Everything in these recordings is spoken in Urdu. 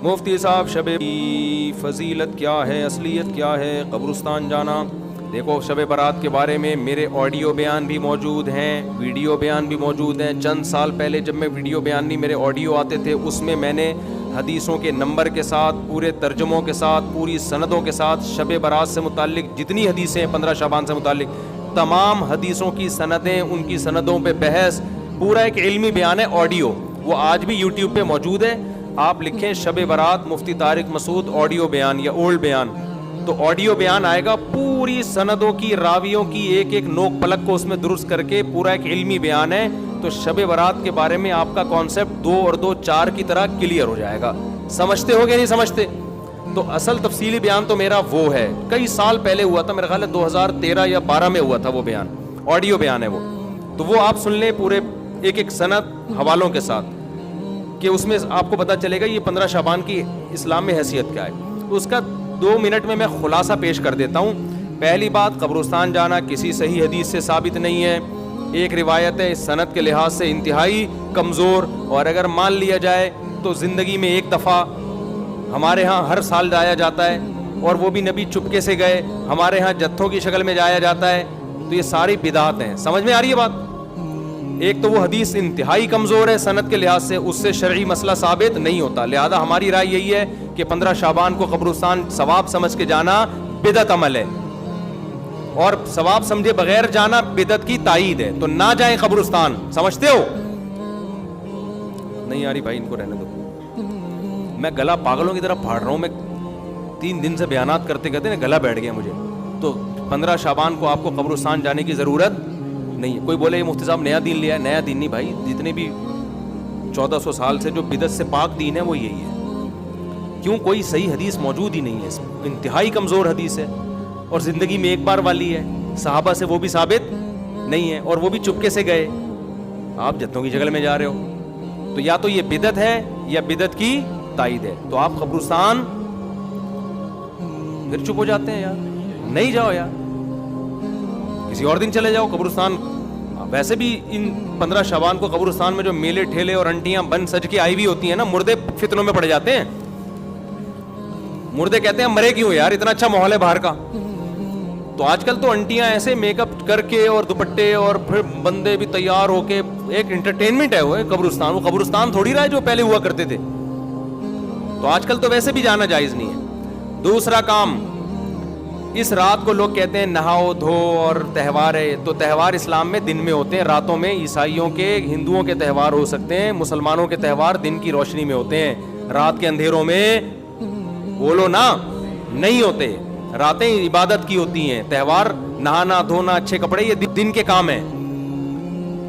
مفتی صاحب شب کی فضیلت کیا ہے, اصلیت کیا ہے, قبرستان جانا؟ دیکھو, شب برات کے بارے میں میرے آڈیو بیان بھی موجود ہیں, ویڈیو بیان بھی موجود ہیں. چند سال پہلے جب میں ویڈیو بیان نہیں, میرے آڈیو آتے تھے, اس میں میں نے حدیثوں کے نمبر کے ساتھ, پورے ترجموں کے ساتھ, پوری سندوں کے ساتھ شب برات سے متعلق جتنی حدیثیں ہیں 15 شعبان سے متعلق تمام حدیثوں کی سندیں, ان کی سندوں پہ بحث, پورا ایک علمی بیان ہے آڈیو. وہ آج بھی یوٹیوب پہ موجود ہے. آپ لکھیں شب برات مفتی طارق مسعود آڈیو بیان یا اولڈ بیان, تو آڈیو بیان آئے گا. پوری سندوں کی, راویوں کی ایک ایک نوک پلک کو اس میں درست کر کے پورا ایک علمی بیان ہے. تو شب برات کے بارے میں آپ کا کانسیپٹ 2 اور 2 4 کی طرح کلیئر ہو جائے گا. سمجھتے ہو گے نہیں سمجھتے؟ تو اصل تفصیلی بیان تو میرا وہ ہے, کئی سال پہلے ہوا تھا, میرا خیال ہے 2013 یا 12 میں ہوا تھا وہ بیان, آڈیو بیان ہے وہ. تو وہ آپ سن لیں پورے ایک ایک سند حوالوں کے ساتھ, کہ اس میں آپ کو پتہ چلے گا یہ 15 شعبان کی اسلام میں حیثیت کیا ہے. اس کا 2 منٹ میں خلاصہ پیش کر دیتا ہوں. پہلی بات, قبرستان جانا کسی صحیح حدیث سے ثابت نہیں ہے. ایک روایت ہے, سند کے لحاظ سے انتہائی کمزور, اور اگر مان لیا جائے تو زندگی میں ایک دفعہ. ہمارے ہاں ہر سال جایا جاتا ہے, اور وہ بھی نبی چپکے سے گئے. ہمارے ہاں جتھوں کی شکل میں جایا جاتا ہے. تو یہ ساری بدعات ہیں. سمجھ میں آ رہی ہے بات؟ ایک تو وہ حدیث انتہائی کمزور ہے سند کے لحاظ سے, اس سے شرعی مسئلہ ثابت نہیں ہوتا. لہذا ہماری رائے یہی ہے کہ 15 شعبان کو قبرستان ثواب سمجھ کے جانا بدعت عمل ہے, اور ثواب سمجھے بغیر جانا بدعت کی تائید ہے. تو نہ جائیں قبرستان. سمجھتے ہو؟ نہیں آ رہی بھائی, ان کو رہنے دو. میں گلا پاگلوں کی طرح پھاڑ رہا ہوں. میں 3 دن سے بیانات کرتے کرتے نا گلا بیٹھ گیا مجھے. تو 15 شعبان کو آپ کو قبرستان جانے کی ضرورت نہیں ہے. کوئی بولے یہ مفتی صاحب نیا دین لیا ہے, نیا دین نہیں بھائی. جتنے بھی 1400 سال سے جو بدعت سے پاک دین ہے وہ یہی ہے. کیوں؟ کوئی صحیح حدیث موجود ہی نہیں ہے, انتہائی کمزور حدیث ہے, اور زندگی میں ایک بار والی ہے. صحابہ سے وہ بھی ثابت نہیں ہے, اور وہ بھی چپکے سے گئے. آپ جتوں کی شکل میں جا رہے ہو. تو یا تو یہ بدعت ہے یا بدعت کی تائید ہے. تو آپ قبرستان پھر چپ ہو جاتے ہیں, یار نہیں جاؤ, یار کسی اور دن چلے جاؤ قبرستان. ویسے بھی ان 15 شعبان کو قبرستان میں جو میلے ٹھیلے اور انٹیاں بن سج کے آئی ہوئی ہوتی ہیں نا, مردے فتنوں میں پڑ جاتے ہیں. مردے کہتے ہیں مرے کیوں یار, اتنا اچھا ماحول ہے باہر کا. تو آج کل تو انٹیاں ایسے میک اپ کر کے اور دوپٹے, اور پھر بندے بھی تیار ہو کے, ایک انٹرٹینمنٹ ہے وہ قبرستان. وہ قبرستان تھوڑی رہا ہے جو پہلے ہوا کرتے تھے. تو آج کل تو ویسے بھی جانا جائز نہیں ہے. دوسرا کام, اس رات کو لوگ کہتے ہیں نہاؤ دھو اور تہوار ہے. تو تہوار اسلام میں دن میں ہوتے ہیں, راتوں میں. عیسائیوں کے, ہندوؤں کے تہوار ہو سکتے ہیں, مسلمانوں کے تہوار دن کی روشنی میں ہوتے ہیں. رات کے اندھیروں میں بولو نا نہیں ہوتے. راتیں عبادت کی ہوتی ہیں. تہوار نہانا دھونا اچھے کپڑے یہ دن کے کام ہیں.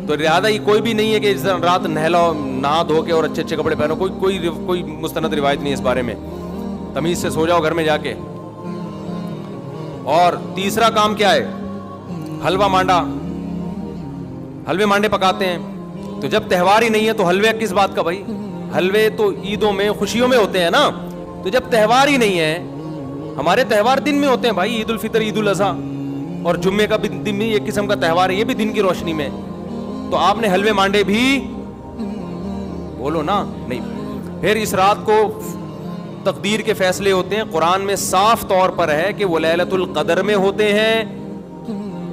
تو لہٰذا یہ کوئی بھی نہیں ہے کہ رات نہلاؤ, نہا دھو کے اور اچھے اچھے کپڑے پہنو. کوئی مستند روایت نہیں ہے اس بارے میں. تمیز سے سو جاؤ گھر میں جا کے. اور تیسرا کام کیا ہے؟ حلوہ مانڈا, حلوے مانڈے پکاتے ہیں. تو جب تہوار ہی نہیں ہے تو حلوے کس بات کا بھائی؟ حلوے تو عیدوں میں خوشیوں میں ہوتے ہیں نا. تو جب تہوار ہی نہیں ہے, ہمارے تہوار دن میں ہوتے ہیں بھائی. عید الفطر, عید الاضحیٰ, اور جمعے کا بھی دن میں ایک قسم کا تہوار ہے, یہ بھی دن کی روشنی میں. تو آپ نے حلوے مانڈے بھی بولو نا نہیں. پھر اس رات کو تقدیر کے فیصلے ہوتے ہیں. قرآن میں صاف طور پر ہے کہ وہ لیلۃ القدر میں ہوتے ہیں.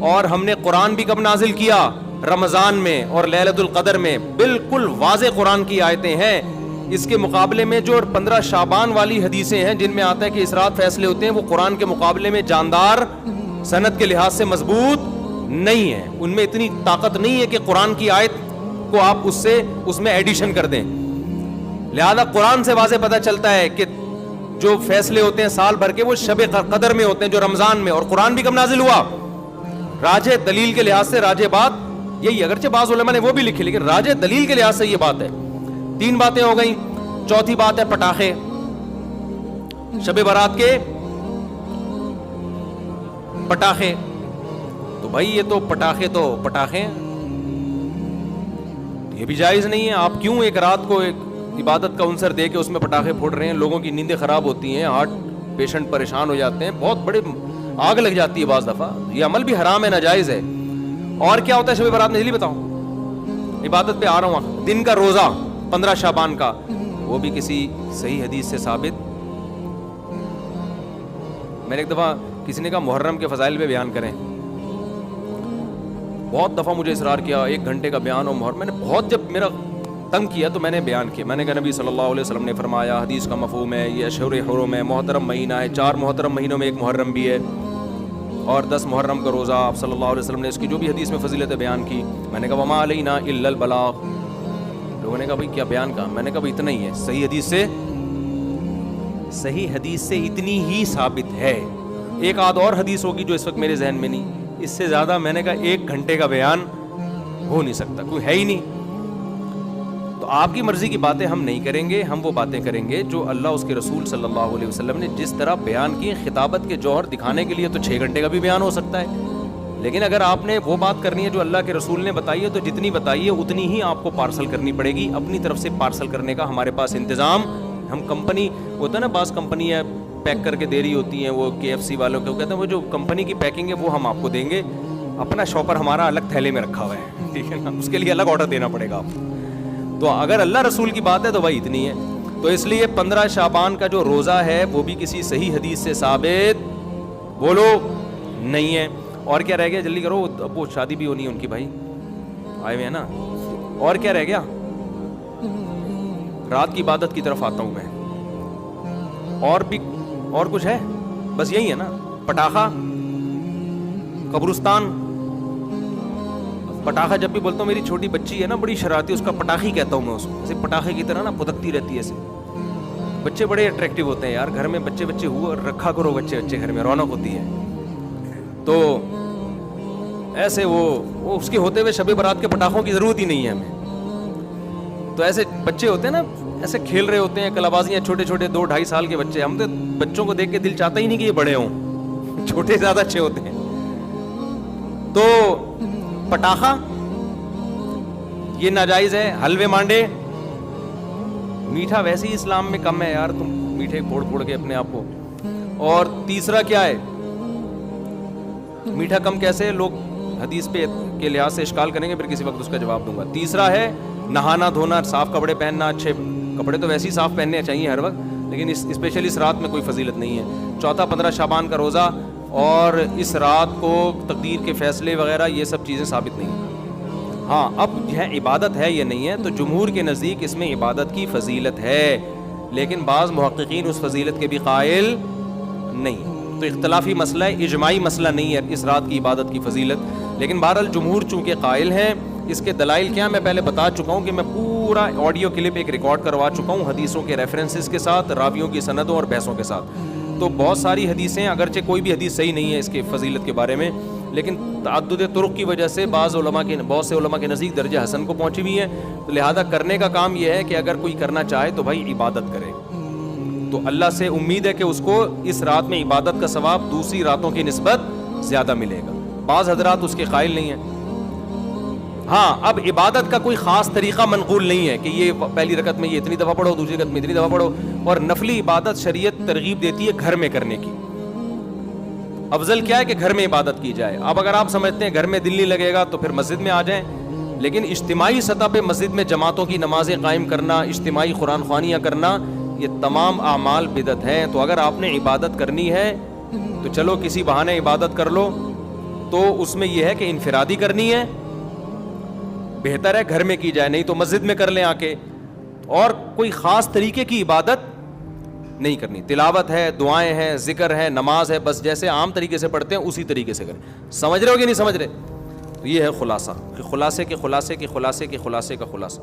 اور ہم نے قرآن بھی کب نازل کیا؟ رمضان میں اور لیلۃ القدر میں. بالکل واضح قرآن کی آیتیں ہیں. اس کے مقابلے میں جو 15 شعبان والی حدیثیں ہیں جن میں آتا ہے کہ اس رات فیصلے ہوتے ہیں, وہ قرآن کے مقابلے میں جاندار, سند کے لحاظ سے مضبوط نہیں ہے. ان میں اتنی طاقت نہیں ہے کہ قرآن کی آیت کو آپ اس میں ایڈیشن کر دیں. لہذا قرآن سے واضح پتہ چلتا ہے کہ جو فیصلے ہوتے ہیں سال بھر کے وہ شب قدر میں ہوتے ہیں, جو رمضان میں. اور قرآن بھی کب نازل ہوا؟ راجح دلیل کے لحاظ سے راجح بات یہی, اگرچہ بعض علماء نے وہ بھی لکھی, لیکن راجح دلیل کے لحاظ سے یہ بات ہے. 3 باتیں ہو گئیں. چوتھی بات ہے پٹاخے. شب برات کے پٹاخے. تو بھائی یہ تو پٹاخے یہ بھی جائز نہیں ہے. آپ کیوں ایک رات کو ایک عبادت کا عنصر دے کے اس میں پٹاخے پھوڑ رہے ہیں؟ لوگوں کی نیندیں خراب ہوتی ہیں, ہارٹ پیشنٹ پریشان ہو جاتے ہیں, بہت بڑے آگ لگ جاتی ہے بعض دفعہ. یہ عمل بھی حرام ہے, ناجائز ہے. اور کیا ہوتا ہے شب برات میں جلدی بتاؤں, عبادت پہ آ رہا ہوں. دن کا روزہ 15 شعبان کا, وہ بھی کسی صحیح حدیث سے ثابت. میں نے ایک دفعہ کسی نے کہا محرم کے فضائل پہ بیان کریں. بہت دفعہ مجھے اصرار کیا 1 گھنٹے کا بیان ہو محرم. میں نے بہت جب میرا تنگ کیا تو میں نے بیان کیا. میں نے کہا نبی صلی اللہ علیہ وسلم نے فرمایا, حدیث کا مفہوم ہے یہ اشہر حرم ہے, محترم مہینہ ہے, 4 محترم مہینوں میں 1 محرم بھی ہے, اور 10 محرم کا روزہ. آپ صلی اللہ علیہ وسلم نے اس کی جو بھی حدیث میں فضیلت بیان کی. میں نے کہا وما علینا الا البلاغ. لوگوں نے کہا بھائی کیا بیان کا؟ میں نے کہا بھائی اتنا ہی ہے, صحیح حدیث سے اتنی ہی ثابت ہے. ایک آدھ اور حدیث ہوگی جو اس وقت میرے ذہن میں نہیں, اس سے زیادہ میں نے کہا 1 گھنٹے کا بیان ہو نہیں سکتا, کوئی ہے ہی نہیں. تو آپ کی مرضی کی باتیں ہم نہیں کریں گے, ہم وہ باتیں کریں گے جو اللہ اس کے رسول صلی اللہ علیہ وسلم نے جس طرح بیان کی. خطابت کے جوہر دکھانے کے لیے تو 6 گھنٹے کا بھی بیان ہو سکتا ہے, لیکن اگر آپ نے وہ بات کرنی ہے جو اللہ کے رسول نے بتائی ہے تو جتنی بتائی ہے اتنی ہی آپ کو پارسل کرنی پڑے گی. اپنی طرف سے پارسل کرنے کا ہمارے پاس انتظام, ہم کمپنی ہوتا ہے نا, بعض کمپنی ہے پیک کر کے دے رہی ہوتی ہیں, وہ KFC والوں کے, وہ کہتے ہیں وہ جو کمپنی کی پیکنگ ہے وہ ہم آپ کو دیں گے, اپنا شاپر ہمارا الگ تھیلے میں رکھا ہوا ہے, ٹھیک ہے نا, اس کے لیے الگ آرڈر دینا پڑے گا آپ کو. تو اگر اللہ رسول کی بات ہے تو وہی اتنی ہے. تو اس لیے 15 شعبان کا جو روزہ ہے وہ بھی کسی صحیح حدیث سے ثابت بولو نہیں ہے. اور کیا رہ گیا, جلدی کرو, ابو شادی بھی ہونی ہے ان کی, بھائی آئے ہوئے ہیں نا. اور کیا رہ گیا, رات کی عبادت کی طرف آتا ہوں میں. اور کچھ ہے, بس یہی ہے نا. پٹاخہ, قبرستان. پٹاخہ جب بھی بولتا ہوں, میری چھوٹی بچی ہے نا بڑی شرارتی, اس کا پٹاخی کہتا ہوں میں اس کو, ایسے پٹاخے کی طرح نا پھدکتی رہتی ہے ایسے. بچے بڑے اٹریکٹیو ہوتے ہیں یار, گھر میں بچے ہوا رکھا کرو, بچے گھر میں رونق ہوتی ہے. تو ایسے وہ اس کے ہوتے ہوئے شب برات کے پٹاخوں کی ضرورت ہی نہیں ہے ہمیں. تو ایسے بچے ہوتے ہیں نا, ایسے کھیل رہے ہوتے ہیں کلابازیاں, چھوٹے 2-2.5 سال کے بچے. ہم تو بچوں کو دیکھ کے دل چاہتا ہی نہیں کہ یہ بڑے ہوں, چھوٹے زیادہ اچھے ہوتے ہیں. تو پٹاخہ یہ ناجائز ہے. حلوے مانڈے, میٹھا ویسے ہی اسلام میں کم ہے یار, تم میٹھے پھوڑ کے اپنے آپ کو. اور تیسرا کیا ہے, میٹھا کم کیسے, لوگ حدیث پہ کے لحاظ سے اشکال کریں گے, پھر کسی وقت اس کا جواب دوں گا. تیسرا ہے نہانا دھونا, صاف کپڑے پہننا. اچھے کپڑے تو ویسے ہی صاف پہننے چاہیے ہر وقت, لیکن اسپیشلی اس رات میں کوئی فضیلت نہیں ہے. چوتھا 15 شعبان کا روزہ, اور اس رات کو تقدیر کے فیصلے وغیرہ یہ سب چیزیں ثابت نہیں ہیں. ہاں اب یہ عبادت ہے یہ نہیں ہے, تو جمہور کے نزدیک اس میں عبادت کی فضیلت ہے, لیکن بعض محققین اس فضیلت کے بھی قائل نہیں. تو اختلافی مسئلہ ہے, اجماعی مسئلہ نہیں ہے اس رات کی عبادت کی فضیلت. لیکن بہرحال جمہور چونکہ قائل ہیں. اس کے دلائل کیا میں پہلے بتا چکا ہوں کہ میں پورا آڈیو کلپ ایک ریکارڈ کروا چکا ہوں حدیثوں کے ریفرنسز کے ساتھ, راویوں کی سندوں اور بحثوں کے ساتھ. تو بہت ساری حدیثیں, اگرچہ کوئی بھی حدیث صحیح نہیں ہے اس کی فضیلت کے بارے میں, لیکن تعدد طرق کی وجہ سے بہت سے علماء کے نزدیک درجہ حسن کو پہنچی ہوئی ہیں. تو لہذا کرنے کا کام یہ ہے کہ اگر کوئی کرنا چاہے تو بھائی عبادت کرے. تو اللہ سے امید ہے کہ اس کو اس رات میں عبادت کا ثواب دوسری راتوں کی نسبت زیادہ ملے گا. بعض حضرات اس کے قائل نہیں ہیں. ہاں اب عبادت کا کوئی خاص طریقہ منقول نہیں ہے کہ یہ پہلی رکعت میں یہ اتنی دفعہ پڑھو, دوسری رکعت میں اتنی دفعہ پڑھو. اور نفلی عبادت شریعت ترغیب دیتی ہے گھر میں کرنے کی. افضل کیا ہے کہ گھر میں عبادت کی جائے. اب اگر آپ سمجھتے ہیں گھر میں دل نہیں لگے گا تو پھر مسجد میں آ جائیں, لیکن اجتماعی سطح پہ مسجد میں جماعتوں کی نمازیں قائم کرنا, اجتماعی قرآن خوانیاں کرنا, یہ تمام اعمال بدعت ہیں. تو اگر آپ نے عبادت کرنی ہے تو چلو کسی بہانے عبادت کر لو, تو اس میں یہ ہے کہ انفرادی کرنی ہے, بہتر ہے گھر میں کی جائے, نہیں تو مسجد میں کر لیں آ کے. اور کوئی خاص طریقے کی عبادت نہیں کرنی. تلاوت ہے, دعائیں ہیں, ذکر ہے, نماز ہے, بس جیسے عام طریقے سے پڑھتے ہیں اسی طریقے سے کریں. سمجھ رہے ہو کہ نہیں سمجھ رہے؟ یہ ہے خلاصہ, خلاصے کے خلاصے کے خلاصے کے خلاصے کا خلاصہ.